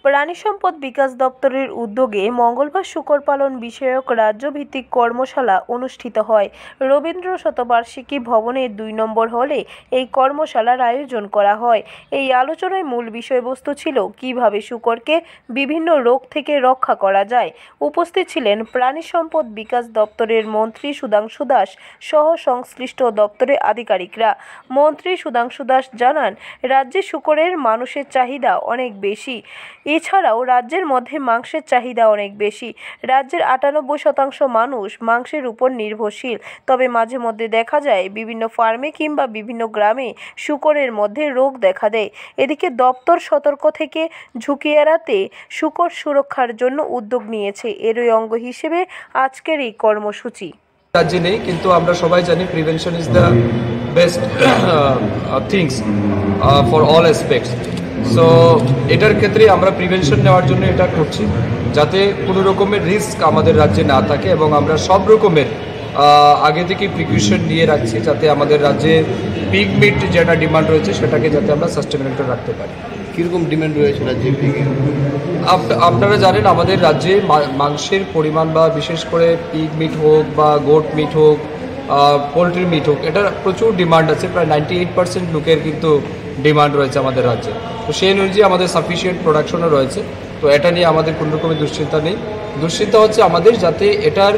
প্রাণী সম্পদ বিকাশ দপ্তরের উদ্যোগে মঙ্গলবার শূকর পালন বিষয়ক রাজ্যভিত্তিক কর্মশালা অনুষ্ঠিত হয়। রবীন্দ্র শতবার্ষিকী ভবনের ২ নম্বর হলে এই কর্মশালার আয়োজন করা হয়। এই আলোচনায় মূল বিষয়বস্তু ছিল কিভাবে শূকরকে বিভিন্ন রোগ থেকে রক্ষা করা যায়। উপস্থিত ছিলেন প্রাণী সম্পদ বিকাশ দপ্তরের মন্ত্রী সুধাংশু দাস সহ সংশ্লিষ্ট দপ্তরের আধিকারিকরা। মন্ত্রী সুধাংশু দাস জানান, রাজ্যে শূকরের মানুষের চাহিদা অনেক বেশি। এছাড়াও রাজ্যের মধ্যে মাংসের চাহিদা অনেক বেশি। রাজ্যের ৯৮% মানুষ মাংসের উপর নির্ভরশীল। তবে মাঝে মধ্যে দেখা যায় বিভিন্ন ফার্মে কিংবা বিভিন্ন গ্রামে শূকরের মধ্যে রোগ দেখা দেয়। এদিকে দপ্তর সতর্ক থেকে ঝুঁকি এড়াতে শূকর সুরক্ষার জন্য উদ্যোগ নিয়েছে। এরই অঙ্গ হিসেবে আজকের এই কর্মসূচি। রাজ্যে নেই, কিন্তু আমরা সবাই জানি prevention is the best things for all aspects. So এটার ক্ষেত্রে আমরা প্রিভেনশন নেওয়ার জন্য এটা করছি, যাতে কোনো রকমের রিস্ক আমাদের রাজ্যে না থাকে, এবং আমরা সব রকমের আগে থেকে প্রিকশন নিয়ে রাখছি, যাতে আমাদের রাজ্যে পিগ মিট যেটা ডিমান্ড রয়েছে সেটাকে যাতে আমরা সাস্টেনেবল রাখতে পারি। কীরকম ডিমান্ড রয়েছে রাজ্যে পিগে? আপনারা জানেন আমাদের রাজ্যে মাংসের পরিমাণ, বা বিশেষ করে পিগ মিট হোক বা গোট মিট হোক, পোলট্রি মিট হোক, এটার প্রচুর ডিমান্ড আছে। প্রায় 98% লোকের কিন্তু ডিমান্ড রয়েছে আমাদের রাজ্যে। তো সেই অনুযায়ী আমাদের সাফিসিয়েন্ট প্রোডাকশনও রয়েছে। তো এটা নিয়ে আমাদের কোনো রকমের দুশ্চিন্তা নেই। দুশ্চিন্তা হচ্ছে আমাদের যাতে এটার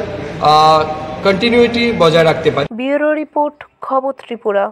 কন্টিনিউটি বজায় রাখতে পারি। ব্যুরো রিপোর্ট, খবর ত্রিপুরা।